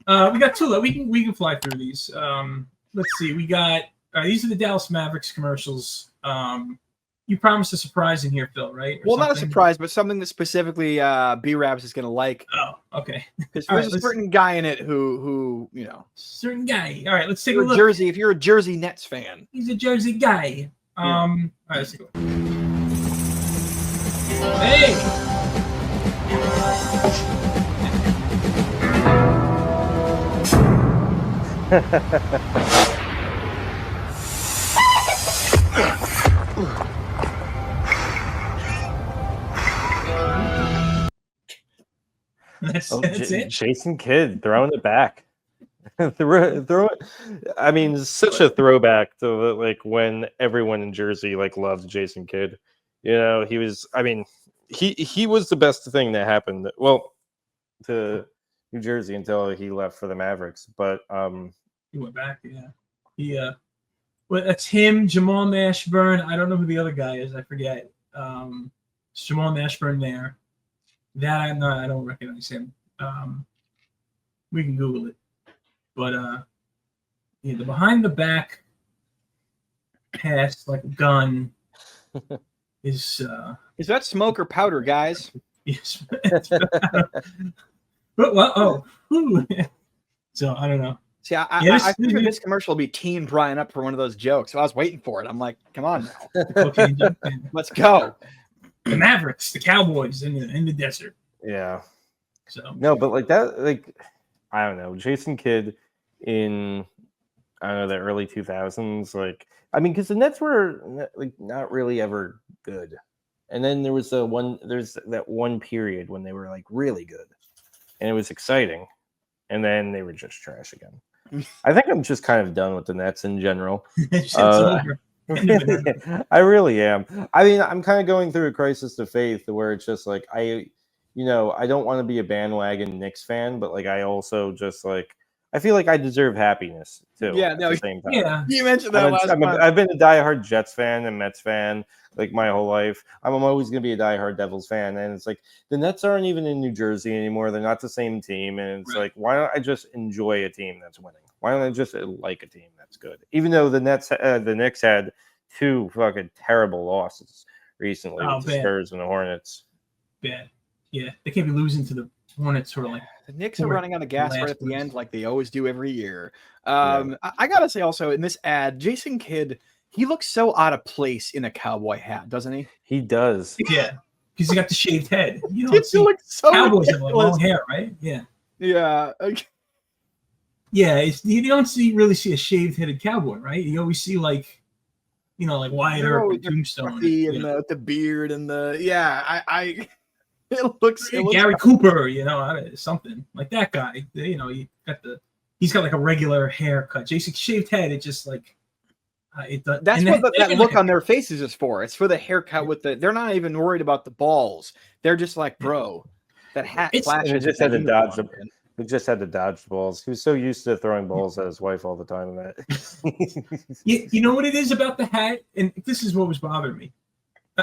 We got two. We can fly through these. Let's see. We got these are the Dallas Mavericks commercials. You promised a surprise in here, Phil, right? Well, not a surprise, but something that specifically B-Rabs is going to like. Oh, okay. Because there's a certain guy in it who certain guy. All right, let's take a look. Jersey, if you're a Jersey Nets fan, he's a Jersey guy. All right, let's take a look. Hey. That's it. Jason Kidd throwing it back. throw it. I mean, such a throwback to like when everyone in Jersey like loved Jason Kidd. You know, he was. I mean, he was the best thing that happened. Well, to New Jersey until he left for the Mavericks. But he went back. Yeah. Well, that's him, Jamal Mashburn. I don't know who the other guy is. I forget. It's Jamal Mashburn there. That I don't recognize him. We can Google it. But the behind the back pass like a gun is that smoke or powder, guys? Yes. But so I don't know. See, I figured this commercial will be teeing Brian up for one of those jokes. So I was waiting for it. I'm like, come on now. Let's go. The Mavericks, the Cowboys in the desert. Yeah. So no, but like that, like I don't know, Jason Kidd in the early 2000s. Like I mean, because the Nets were like not really ever good, and then there's that one period when they were like really good, and it was exciting, and then they were just trash again. I think I'm just kind of done with the Nets in general. I really am. I mean, I'm kind of going through a crisis of faith where it's just like I don't want to be a bandwagon Knicks fan, but like I also just like I feel like I deserve happiness too. Yeah, at the same time. Yeah, you mentioned that last time. I've been a diehard Jets fan and Mets fan like my whole life. I'm always gonna be a diehard Devils fan, and it's like the Nets aren't even in New Jersey anymore. They're not the same team, and it's like why don't I just enjoy a team that's winning? Why don't I just like a team that's good? Even though the Knicks had two fucking terrible losses recently with the Spurs and the Hornets. Bad. Yeah, they can't be losing to the Hornets sort of like the Knicks are running out of gas right at the end, like they always do every year. I gotta say also in this ad, Jason Kidd, he looks so out of place in a cowboy hat, doesn't he? He does. Yeah, because he got the shaved head. You don't see so cowboys have like long hair, right? Yeah. Yeah. Okay. Yeah, you don't really see a shaved headed cowboy, right? You always see like Wyatt Earp, Tombstone, and the beard and I it looks Gary Cooper, something like that guy. He's got like a regular haircut. Jason shaved head. It just like it does. That's what that look on their faces is for. It's for the haircut with they're not even worried about the balls. They're just like, bro, that hat flashes. Just had to dodge them. He just had to dodge the balls. He was so used to throwing balls at his wife all the time. You know what it is about the hat? And this is what was bothering me.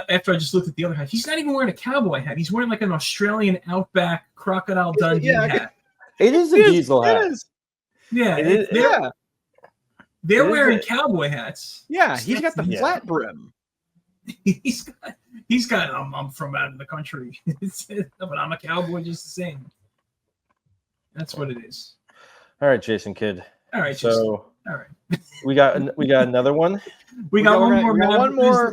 After I just looked at the other hat, he's not even wearing a cowboy hat. He's wearing like an Australian Outback Crocodile Dundee hat. It is a diesel hat. Yeah. They're wearing cowboy hats. Yeah, he's got the flat brim. He's got I'm from out of the country. But I'm a cowboy just the same. That's what it is. All right, Jason Kidd. All right, so all right. we got another one. We got one more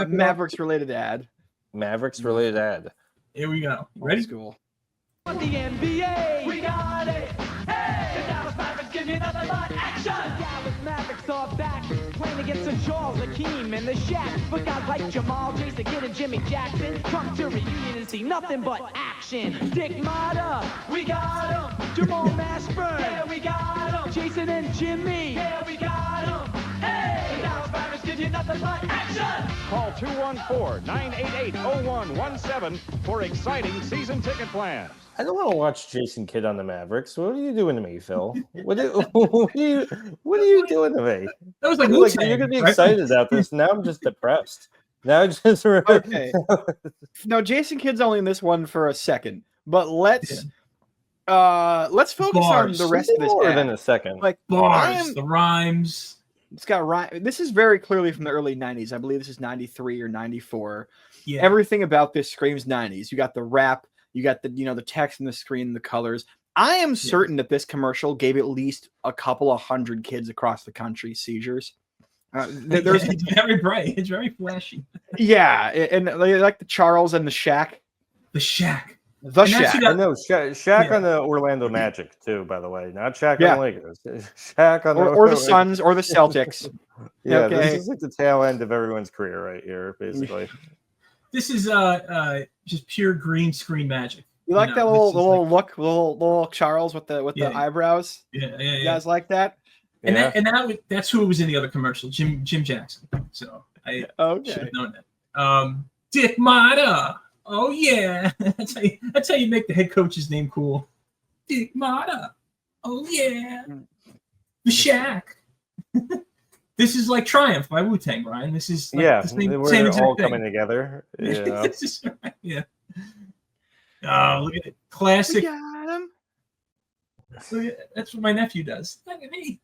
Mavericks related ad. Mavericks related ad. Here we go. Ready? School. The NBA, we got it. Hey, the Dallas Mavericks give you nothing but action. The Dallas Mavericks are back, playing against the Charles, Hakeem, and the Shaq. But guys like Jamal, Jason Kidd, and Jimmy Jackson come to reunion and see nothing but action. Dick Mata, we got him. Jamal Mashburn, yeah, we got him. Jason and Jimmy, yeah, we got him. Hey, the Dallas Mavericks give you nothing but action. Call 214-988-0117 for exciting season ticket plans. I don't want to watch Jason Kidd on the Mavericks. What are you doing to me, Phil? What are you doing to me? That was like you're gonna be excited about this. Now I'm just depressed. Now just okay. No, Jason Kidd's only in this one for a second, but let's let's focus on the rest of this. More ad. than a second. Like Bars, the rhymes. It's got rhyme. This is very clearly from the early 90s. I believe this is 93 or 94. Yeah. Everything about this screams 90s. You got the rap, you got the the text on the screen, the colors. I am certain that this commercial gave at least a couple of hundred kids across the country seizures. There's It's very bright. It's very flashy. yeah, and like the Charles and the Shaq. The Shack. The And that's Shaq. I know Shaq on the Orlando Magic too, by the way, not Shaq Yeah. on the Lakers. Shaq on or the Suns or the Celtics. Yeah, Okay. this is like the tail end of everyone's career right here, basically. This is just pure green screen magic. You like that this little is look, little Charles with the Yeah. eyebrows? Yeah. You guys like that? And Yeah. that's who was in the other commercial, Jim Jackson. So I should Okay. have known that. Dick Mata. Oh yeah, that's how you make the head coach's name cool. Dick Mata. Oh yeah, the Shack. This is like Triumph by Wu-Tang, Ryan. This is like Yeah, the same we're exact all thing. coming together. Yeah. This is right, yeah. Oh, look at it, classic. Got him. Look at, that's what my nephew does. Look at me,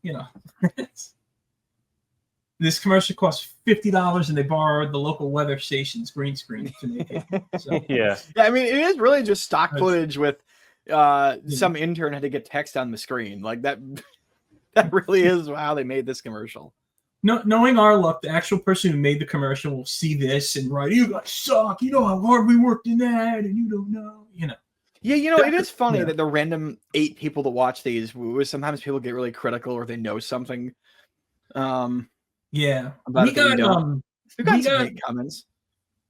This commercial costs $50, and they borrowed the local weather station's green screen to make it. So, Yeah. Yeah, I mean, it is really just stock footage with some intern had to get text on the screen. Like that. That really is how they made this commercial. knowing our luck, the actual person who made the commercial will see this and write, "You guys suck. You know how hard we worked in that, and you don't know." Yeah, it is funny that the random 8 people that watch these, sometimes people get really critical or they know something. Yeah, About we it that we got don't. We got some hate comments.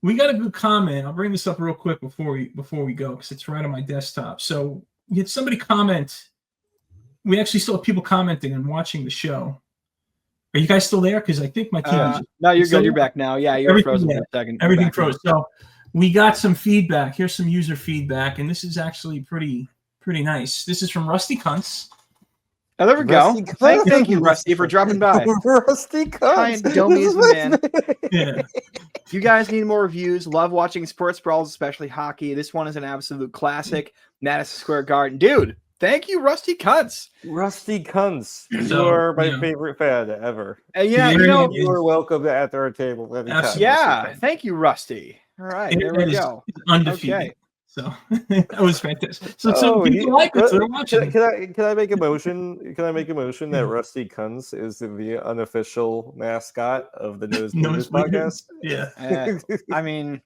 We got a good comment. I'll bring this up real quick before we go because it's right on my desktop. So we had somebody comment. We actually still have people commenting and watching the show. Are you guys still there? Because I think my TV. No, you're still good. You're there? back now. Yeah, you're Everything- frozen yeah, for a second. Everything Back froze. So we got some feedback. Here's some user feedback, and this is actually pretty nice. This is from Rusty Cunts. Oh, there we go. Rusty Thank you, Rusty, for dropping by. Rusty Giant Cunts. dummy is the man. Yeah. If you guys need more reviews, love watching sports brawls, especially hockey. This one is an absolute classic. Madison Square Garden. Dude, thank you, Rusty Cunts. Rusty Cunts. You So, are my yeah. favorite fan ever. Yeah, Yeah, You are welcome at our table anytime. Absolutely. yeah. Thank you, Rusty. All right, there we It is go. undefeated. Okay. So that was fantastic. So he- people like it. So they're watching. Can I make a motion? Can I make a motion that Rusty Cunts is the unofficial mascot of the Nosebleeders podcast? Yeah. I mean,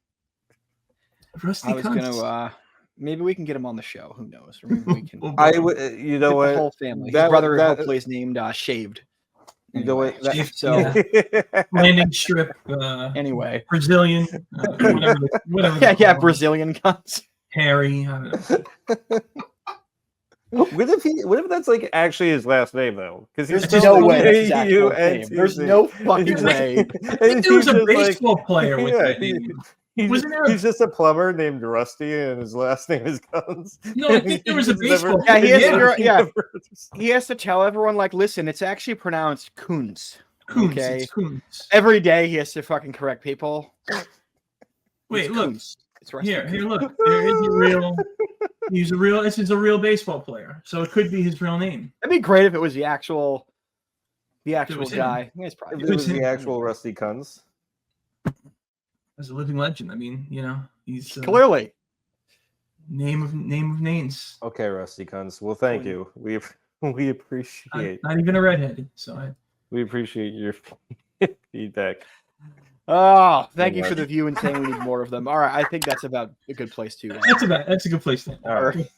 Rusty I was Cunts. gonna. Maybe we can get him on the show. Who knows? Or maybe we can. Well, I would. You know get what? the whole family. His That- brother that- hopefully is named Shaved. You know what? That- If- So landing strip. anyway, Brazilian. Whatever. yeah, they call him. Brazilian cunts. Harry. I don't know. What if that's like actually his last name though? Because he's There's spelled no way that's his A actual U N name. T There's Z. no fucking way. I think there was a baseball player with Yeah, that name. He's Wasn't there a- he's just a plumber named Rusty, and his last name is Guns. No, I think there was a He's never- baseball Yeah, he player. has Yeah. to- yeah. He has to tell everyone, like, listen, it's actually pronounced Coons. Coons. Okay. It's Coons. Every day he has to fucking correct people. Wait, It's look. Coons. It's Rusty Here, Coons. look. There is a real. He's a real. This is a real baseball player, so it could be his real name. That'd be great if it was the actual was him. guy. Yeah, it's probably If it was the actual Rusty Guns. As a living legend, I mean, he's clearly. name of names. Okay, Rusty Guns. Well, thank you. We appreciate Not even a redhead. So we appreciate your feedback. Oh, thank you for the view and saying we need more of them. All right, I think that's about a good place to. that's a good place. To All right.